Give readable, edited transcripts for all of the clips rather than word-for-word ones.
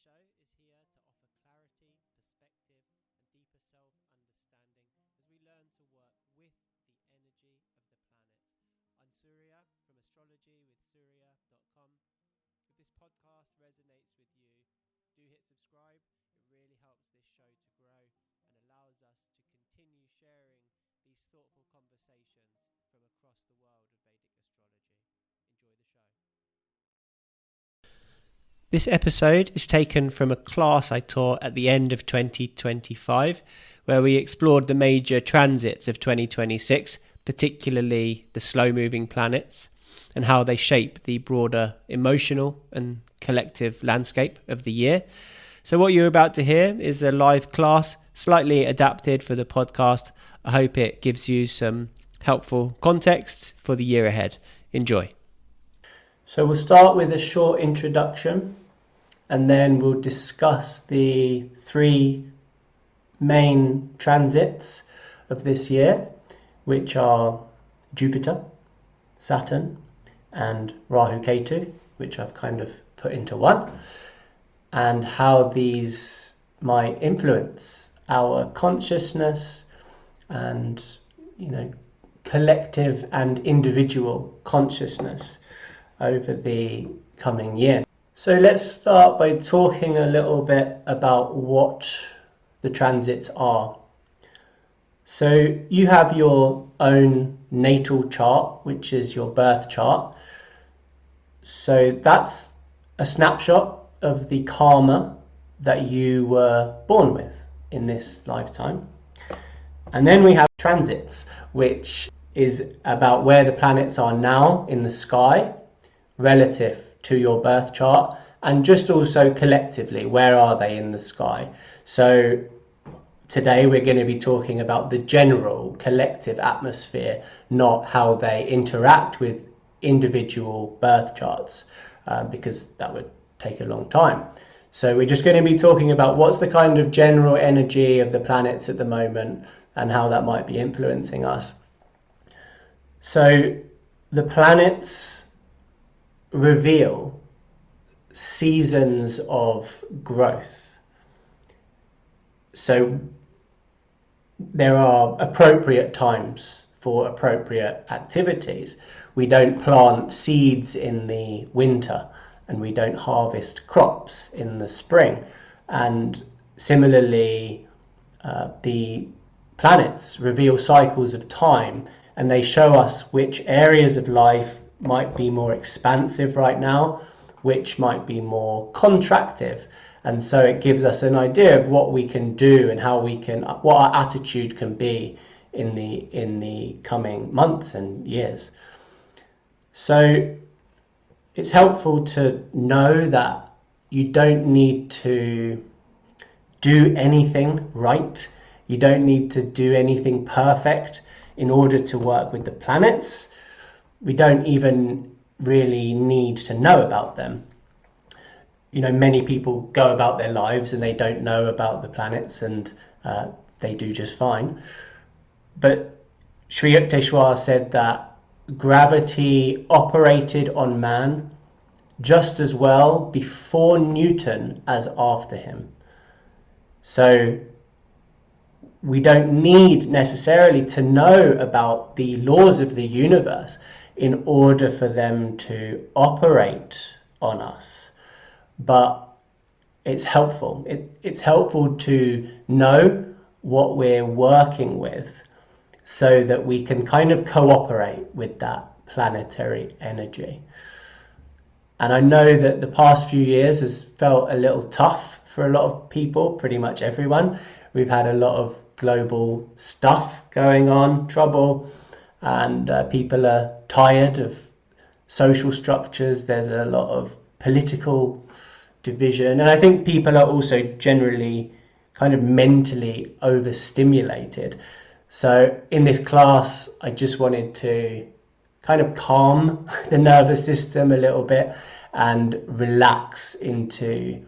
show is here to offer clarity, perspective, and deeper self-understanding as we learn to work with the energy of the planets. I'm Surya from Astrology with Surya.com. If this podcast resonates with you, do hit subscribe. It really helps this show to grow and allows us to continue sharing these thoughtful conversations from across the world of Vedic astrology. Enjoy the show. This episode is taken from a class I taught at the end of 2025, where we explored the major transits of 2026, particularly the slow-moving planets, and how they shape the broader emotional and collective landscape of the year. So what you're about to hear is a live class, slightly adapted for the podcast. I hope it gives you some helpful context for the year ahead. Enjoy. So we'll start with a short introduction, and then we'll discuss the three main transits of this year, which are Jupiter, Saturn, and Rahu Ketu, which I've kind of put into one, and how these might influence our consciousness and, collective and individual consciousness over the coming year. So let's start by talking a little bit about what the transits are. So you have your own natal chart, which is your birth chart. So that's a snapshot of the karma that you were born with in this lifetime. And then we have transits, which is about where the planets are now in the sky relative to your birth chart, and just also collectively, where are they in the sky? So today we're going to be talking about the general collective atmosphere, not how they interact with individual birth charts, because that would take a long time. So we're just going to be talking about what's the kind of general energy of the planets at the moment and how that might be influencing us. So the planets reveal seasons of growth. So there are appropriate times for appropriate activities. We don't plant seeds in the winter, and we don't harvest crops in the spring. And similarly, the planets reveal cycles of time, and they show us which areas of life might be more expansive right now, which might be more contractive. And so it gives us an idea of what we can do and what our attitude can be in the coming months and years. So it's helpful to know that you don't need to do anything right. You don't need to do anything perfect in order to work with the planets. We don't even really need to know about them. Many people go about their lives and they don't know about the planets, and they do just fine. But Sri Yukteswar said that gravity operated on man just as well before Newton as after him. So we don't need necessarily to know about the laws of the universe in order for them to operate on us. But it's helpful. It's helpful to know what we're working with so that we can kind of cooperate with that planetary energy. And I know that the past few years has felt a little tough for a lot of people, pretty much everyone. We've had a lot of global stuff going on, trouble, and people are tired of social structures. There's a lot of political division, and I think people are also generally kind of mentally overstimulated. So in this class, I just wanted to kind of calm the nervous system a little bit and relax into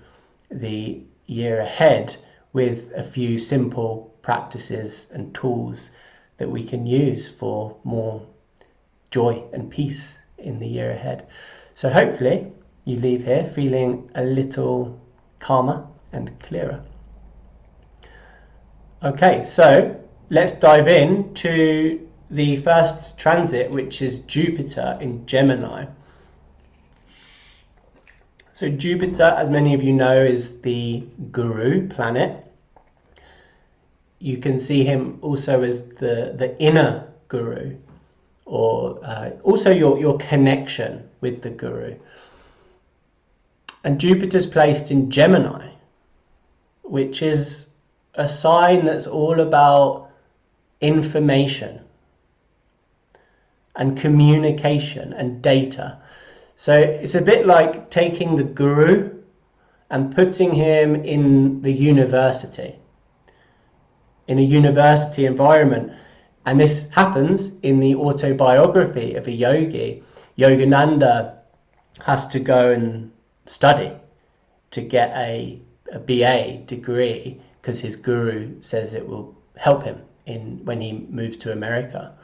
the year ahead with a few simple practices and tools that we can use for more joy and peace in the year ahead. So hopefully you leave here feeling a little calmer and clearer. Okay, so let's dive into the first transit, which is Jupiter in Gemini. So Jupiter, as many of you know, is the guru planet. You can see him also as the inner guru, or also your connection with the guru. And Jupiter's placed in Gemini, which is a sign that's all about information and communication and data. So it's a bit like taking the guru and putting him in the university, in a university environment. And this happens in the autobiography of a yogi. Yogananda has to go and study to get a BA degree because his guru says it will help him when he moves to America.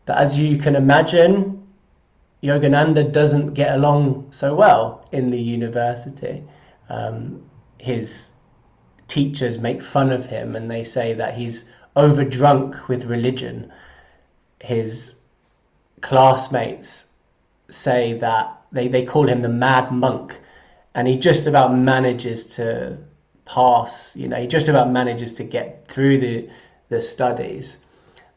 But as you can imagine, Yogananda doesn't get along so well in the university. His teachers make fun of him and they say that he's overdrunk with religion. His classmates say that they call him the mad monk, and he just about manages to pass, he just about manages to get through the studies.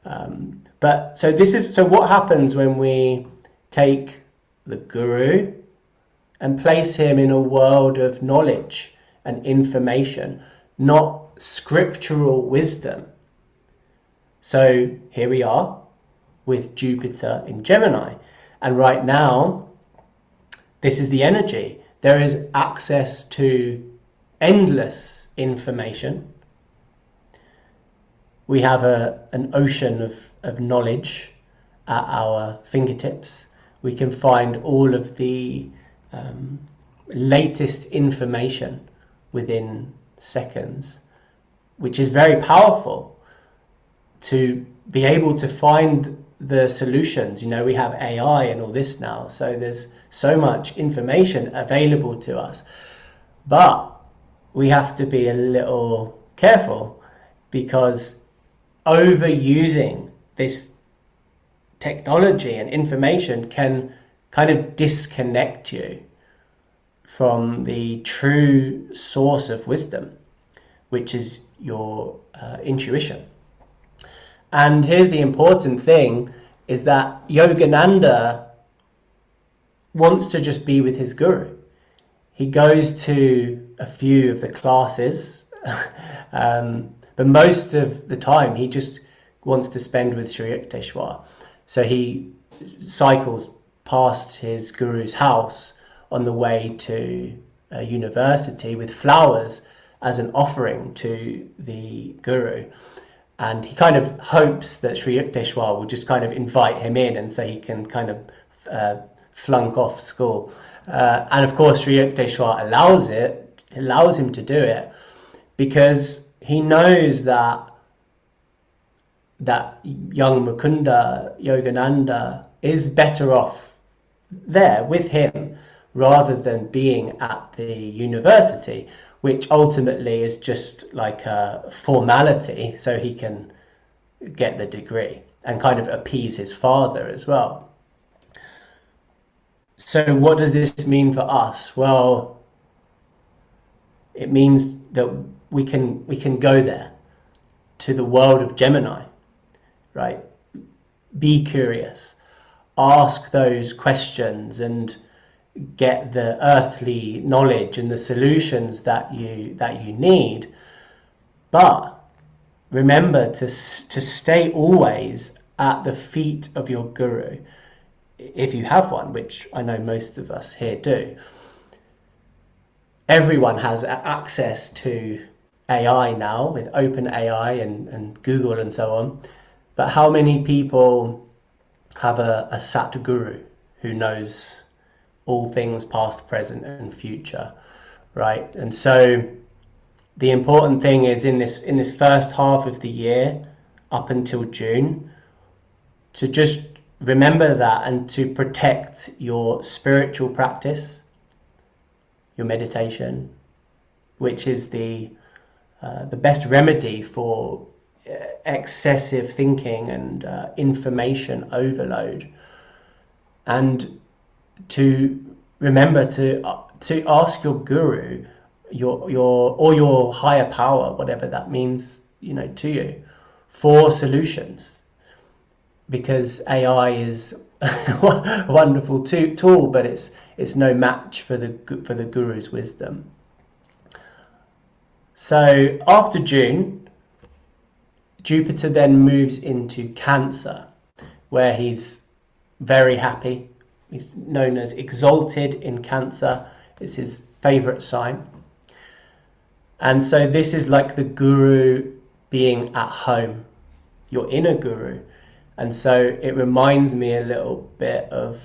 But so what happens when we take the guru and place him in a world of knowledge and information, not scriptural wisdom? So here we are with Jupiter in Gemini, and right now this is the energy. There is access to endless information. We have an ocean of knowledge at our fingertips. We can find all of the latest information within seconds, which is very powerful to be able to find the solutions. We have AI and all this now, so there's so much information available to us. But we have to be a little careful, because overusing this technology and information can kind of disconnect you from the true source of wisdom, which is your intuition. And here's the important thing, is that Yogananda wants to just be with his guru. He goes to a few of the classes, but most of the time he just wants to spend with Sri Yukteswar. So he cycles past his guru's house on the way to a university with flowers as an offering to the guru. And he kind of hopes that Sri Yukteswar will just kind of invite him in, and so he can kind of flunk off school. And of course Sri Yukteswar allows him to do it, because he knows that young Mukunda, Yogananda, is better off there with him rather than being at the university, which ultimately is just like a formality so he can get the degree and kind of appease his father as well. So what does this mean for us? Well, it means that we can go there, to the world of Gemini, right? Be curious, ask those questions, and get the earthly knowledge and the solutions that you need. But remember to stay always at the feet of your guru, if you have one, which I know most of us here do. Everyone has access to AI now with OpenAI and Google and so on. But how many people have a Satguru who knows all things past, present and future, right? And so the important thing is in this first half of the year up until June, to just remember that and to protect your spiritual practice, your meditation, which is the best remedy for excessive thinking and information overload. And to remember to ask your guru, your higher power, whatever that means, to you, for solutions. Because AI is a wonderful tool, but it's no match for the guru's wisdom. So after June, Jupiter then moves into Cancer, where he's very happy. He's known as exalted in Cancer. It's his favorite sign. And so this is like the guru being at home, your inner guru. And so it reminds me a little bit of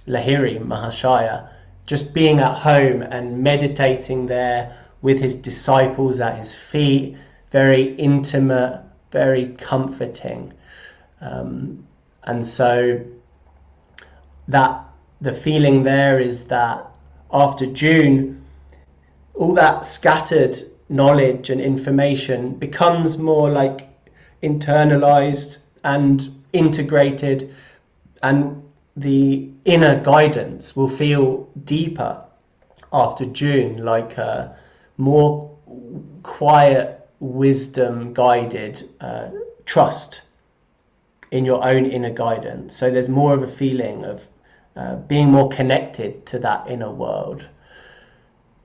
Lahiri Mahashaya, just being at home and meditating there with his disciples at his feet, very intimate, very comforting. And so that the feeling there is that after June, all that scattered knowledge and information becomes more like internalized and integrated, and the inner guidance will feel deeper after June, like a more quiet, wisdom guided trust in your own inner guidance. So there's more of a feeling of being more connected to that inner world.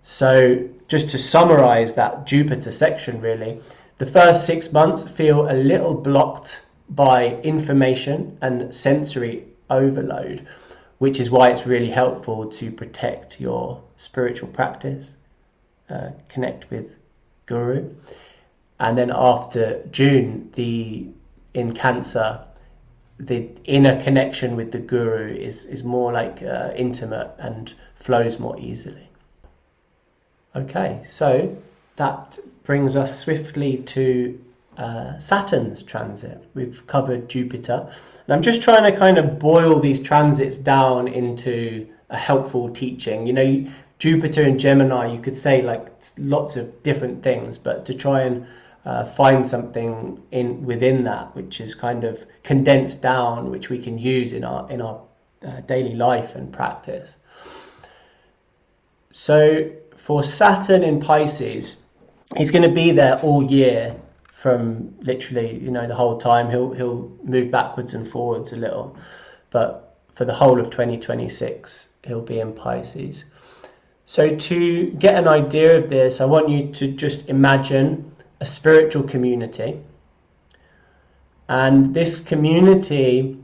So just to summarize that Jupiter section, really, the first 6 months feel a little blocked by information and sensory overload, which is why it's really helpful to protect your spiritual practice, connect with Guru. And then after June, in Cancer, the inner connection with the Guru is more like intimate and flows more easily. Okay, so that brings us swiftly to Saturn's transit. We've covered Jupiter, and I'm just trying to kind of boil these transits down into a helpful teaching. Jupiter and Gemini, you could say like lots of different things, but to try and find something within that which is kind of condensed down, which we can use in our daily life and practice. So for Saturn in Pisces, he's going to be there all year, from literally the whole time. He'll move backwards and forwards a little, but for the whole of 2026 he'll be in Pisces. So to get an idea of this, I want you to just imagine a spiritual community, and this community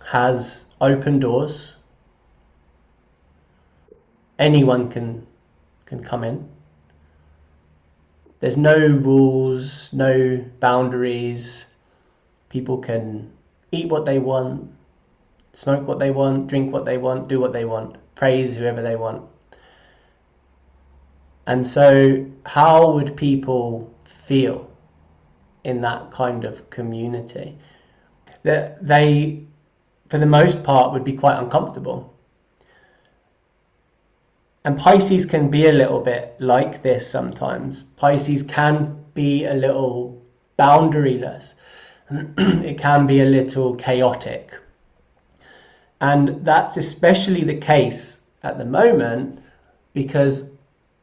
has open doors. Anyone can come in. There's no rules, no boundaries. People can eat what they want, smoke what they want, drink what they want, do what they want, praise whoever they want. And so how would people feel in that kind of community? That they, for the most part, would be quite uncomfortable. And Pisces can be a little bit like this sometimes. Pisces can be a little boundaryless. It can be a little chaotic. And that's especially the case at the moment, because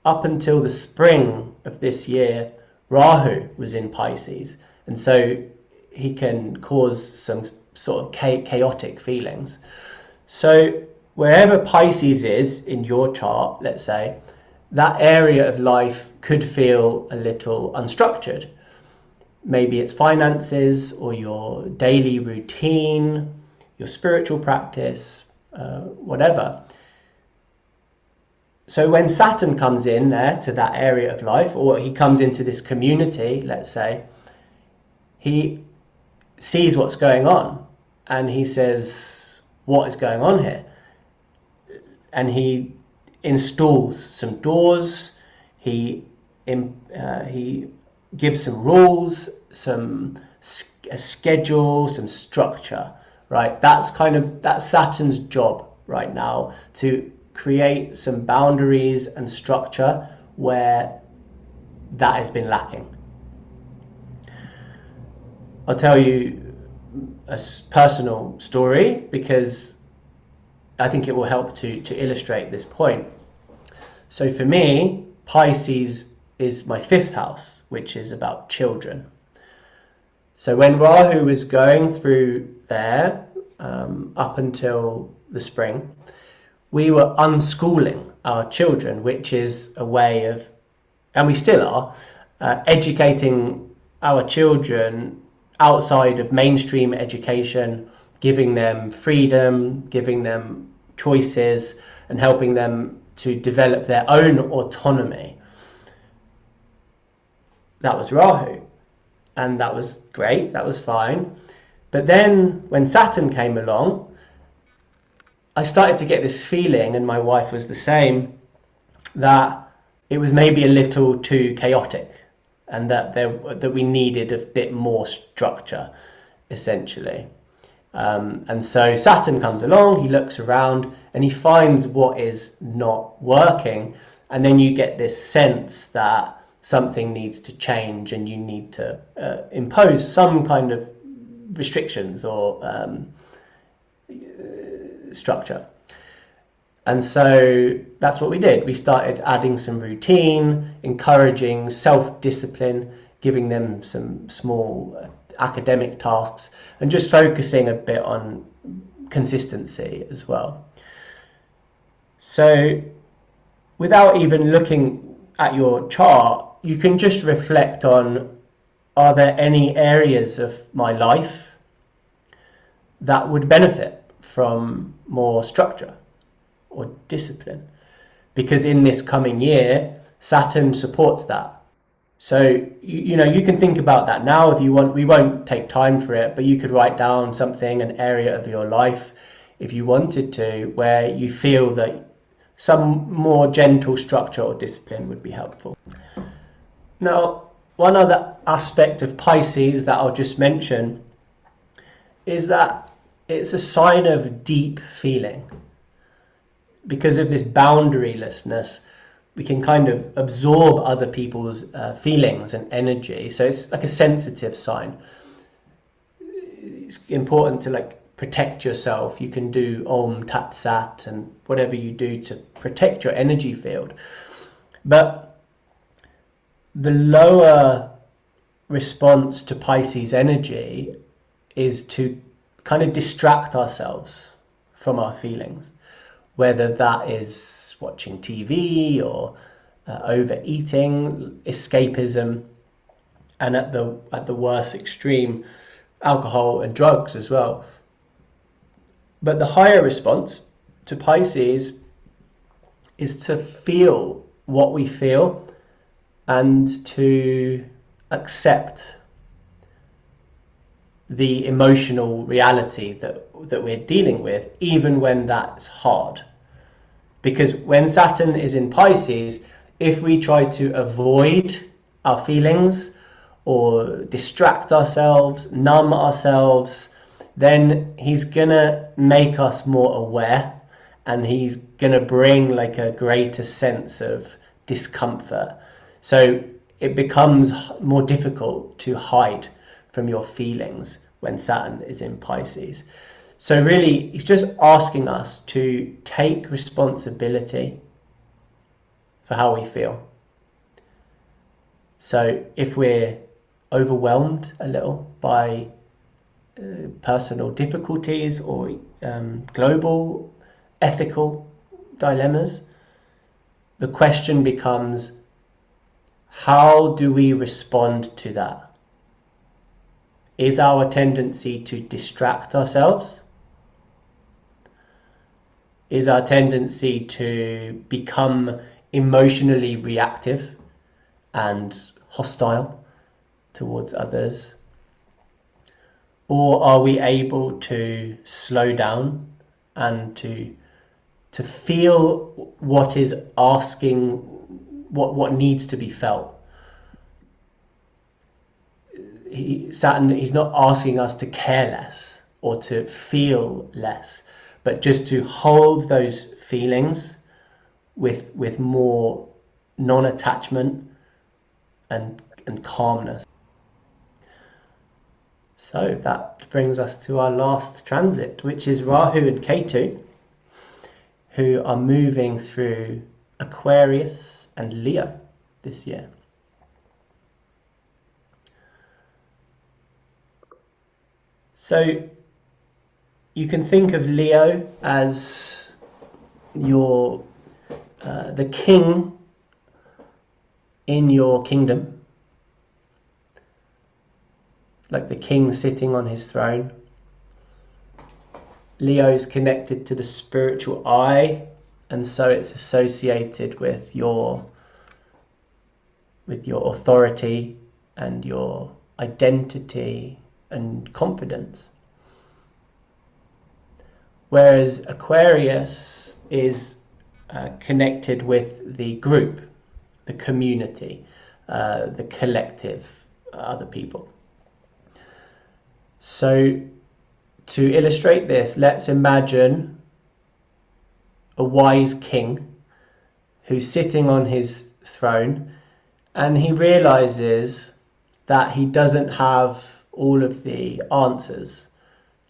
up until the spring of this year, Rahu was in Pisces. And so he can cause some sort of chaotic feelings. So wherever Pisces is in your chart, let's say, that area of life could feel a little unstructured. Maybe it's finances or your daily routine, your spiritual practice, whatever. So when Saturn comes in there to that area of life, or he comes into this community, let's say, he sees what's going on and he says, what is going on here? And he installs some doors, he gives some rules, a schedule, some structure, right? That's Saturn's job right now, to create some boundaries and structure where that has been lacking. I'll tell you a personal story because I think it will help to illustrate this point. So for me, Pisces is my 5th house, which is about children. So when Rahu was going through there, up until the spring, we were unschooling our children, which is a way of, and we still are, educating our children outside of mainstream education, giving them freedom, giving them choices, and helping them to develop their own autonomy. That was Rahu, and that was great, that was fine. But then when Saturn came along, I started to get this feeling, and my wife was the same, that it was maybe a little too chaotic, and that we needed a bit more structure, essentially. And so Saturn comes along, he looks around, and he finds what is not working, and then you get this sense that something needs to change, and you need to impose some kind of restrictions or structure. And so that's what we did. We started adding some routine, encouraging self-discipline, giving them some small academic tasks, and just focusing a bit on consistency as well. So without even looking at your chart, you can just reflect on, are there any areas of my life that would benefit from more structure or discipline? Because in this coming year, Saturn supports that. So you can think about that now if you want. We won't take time for it, but you could write down something, an area of your life, if you wanted to, where you feel that some more gentle structure or discipline would be helpful. Now, one other aspect of Pisces that I'll just mention is that it's a sign of deep feeling. Because of this boundarylessness, we can kind of absorb other people's feelings and energy. So it's like a sensitive sign. It's important to protect yourself. You can do Om Tat Sat and whatever you do to protect your energy field. But the lower response to Pisces energy is to kind of distract ourselves from our feelings, whether that is watching TV or overeating, escapism, and at the worst extreme, alcohol and drugs as well. But the higher response to Pisces is to feel what we feel and to accept the emotional reality that we're dealing with, even when that's hard. Because when Saturn is in Pisces, if we try to avoid our feelings or distract ourselves, numb ourselves, then he's gonna make us more aware, and he's gonna bring a greater sense of discomfort. So it becomes more difficult to hide from your feelings when Saturn is in Pisces. So really, he's just asking us to take responsibility for how we feel. So if we're overwhelmed a little by personal difficulties or global ethical dilemmas, the question becomes, how do we respond to that? Is our tendency to distract ourselves? Is our tendency to become emotionally reactive and hostile towards others? Or are we able to slow down and to feel what is asking, what needs to be felt? Saturn, he's not asking us to care less or to feel less, but just to hold those feelings with more non-attachment and calmness. So that brings us to our last transit, which is Rahu and Ketu, who are moving through Aquarius and Leo this year. So you can think of Leo as your the king in your kingdom, like the king sitting on his throne. Leo is connected to the spiritual eye, and so it's associated with your authority and your identity and confidence. Whereas Aquarius is connected with the group, the community, the collective, other people. So to illustrate this, let's imagine a wise king who's sitting on his throne, and he realizes that he doesn't have all of the answers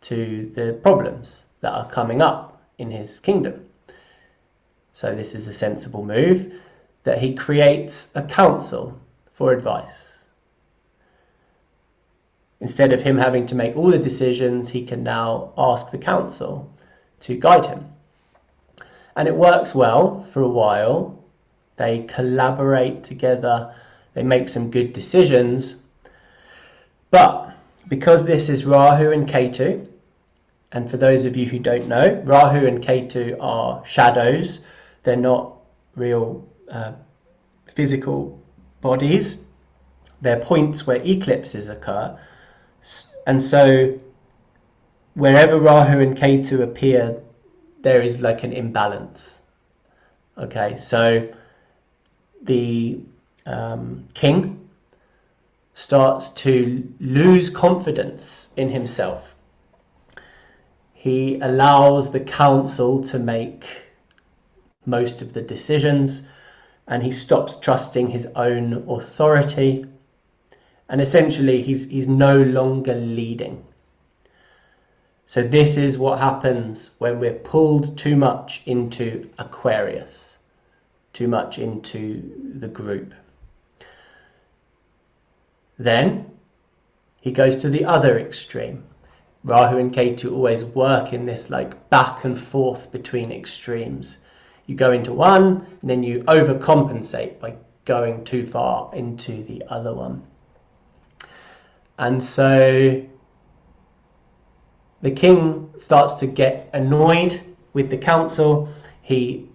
to the problems that are coming up in his kingdom. So this is a sensible move, that he creates a council for advice. Instead of him having to make all the decisions, he can now ask the council to guide him. And it works well for a while. They collaborate together, they make some good decisions. But because this is Rahu and Ketu, and for those of you who don't know, Rahu and Ketu are shadows. They're not real physical bodies. They're points where eclipses occur. And so wherever Rahu and Ketu appear, there is like an imbalance. Okay, so the king starts to lose confidence in himself. He allows the council to make most of the decisions, and he stops trusting his own authority, and essentially he's no longer leading. So this is what happens when we're pulled too much into Aquarius, too much into the group. Then he goes to the other extreme. Rahu and Ketu always work in this like back and forth between extremes. You go into one, and then you overcompensate by going too far into the other one. And so the king starts to get annoyed with the council. He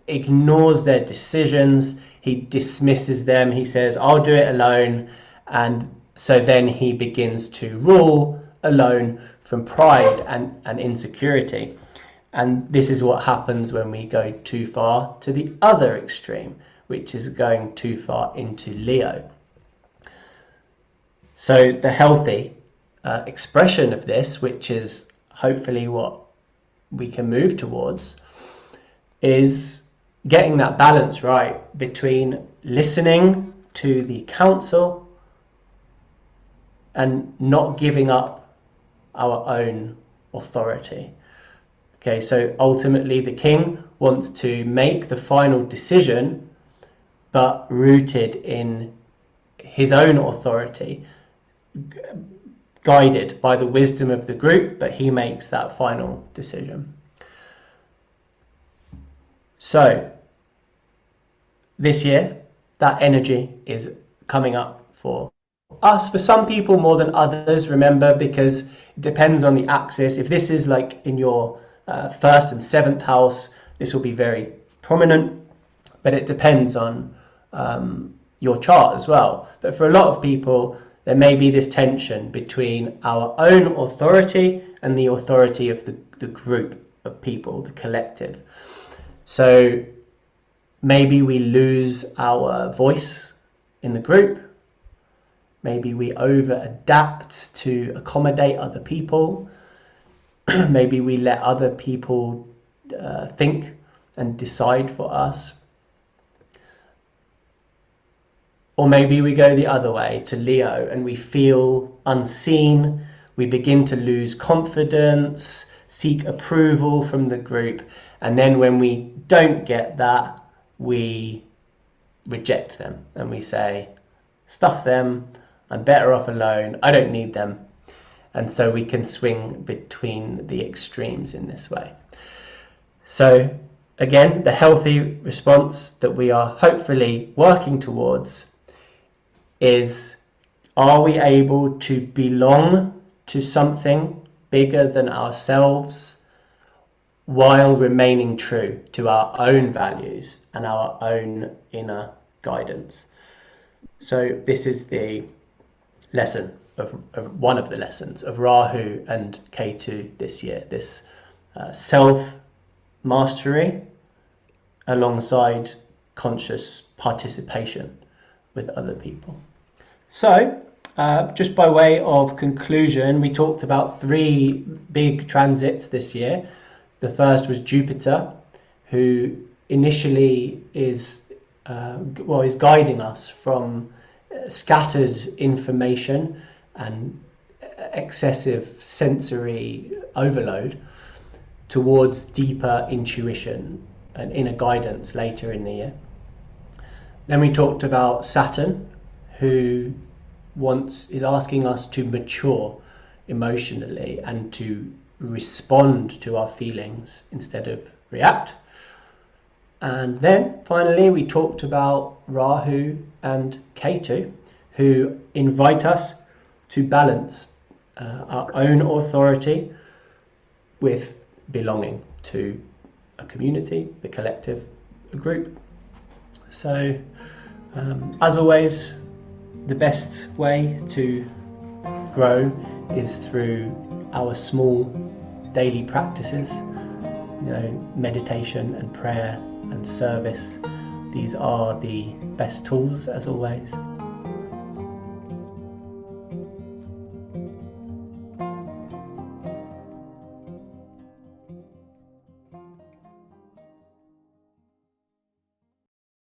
ignores their decisions. He dismisses them. He says, I'll do it alone. And so then he begins to rule alone from pride and insecurity. And this is what happens when we go too far to the other extreme, which is going too far into Leo. So the healthy expression of this, which is hopefully what we can move towards, is getting that balance right between listening to the council and not giving up our own authority. Okay, so ultimately the king wants to make the final decision, but rooted in his own authority, guided by the wisdom of the group, but he makes that final decision. So this year, that energy is coming up for us, for some people more than others, remember, because it depends on the axis. If this is like in your first and seventh house, this will be very prominent, but it depends on your chart as well. But for a lot of people, there may be this tension between our own authority and the authority of the group of people, the collective. So maybe we lose our voice in the group. Maybe we over-adapt to accommodate other people. Maybe we let other people think and decide for us. Or maybe we go the other way to Leo and we feel unseen, we begin to lose confidence, seek approval from the group, and then when we don't get that, we reject them and we say, stuff them, I'm better off alone, I don't need them. And so we can swing between the extremes in this way. So again, the healthy response that we are hopefully working towards is, are we able to belong to something bigger than ourselves while remaining true to our own values and our own inner guidance? So this is the lesson of one of the lessons of Rahu and Ketu this year, this self-mastery alongside conscious participation with other people. So just by way of conclusion, we talked about 3 big transits this year. The first was Jupiter, who initially is guiding us from scattered information and excessive sensory overload towards deeper intuition and inner guidance later in the year. Then we talked about Saturn, who is asking us to mature emotionally and to respond to our feelings instead of react. And then finally we talked about Rahu and Ketu, who invite us to balance our own authority with belonging to a community, the collective, a group. So as always, the best way to grow is through our small daily practices, meditation and prayer and service. These are the best tools, as always.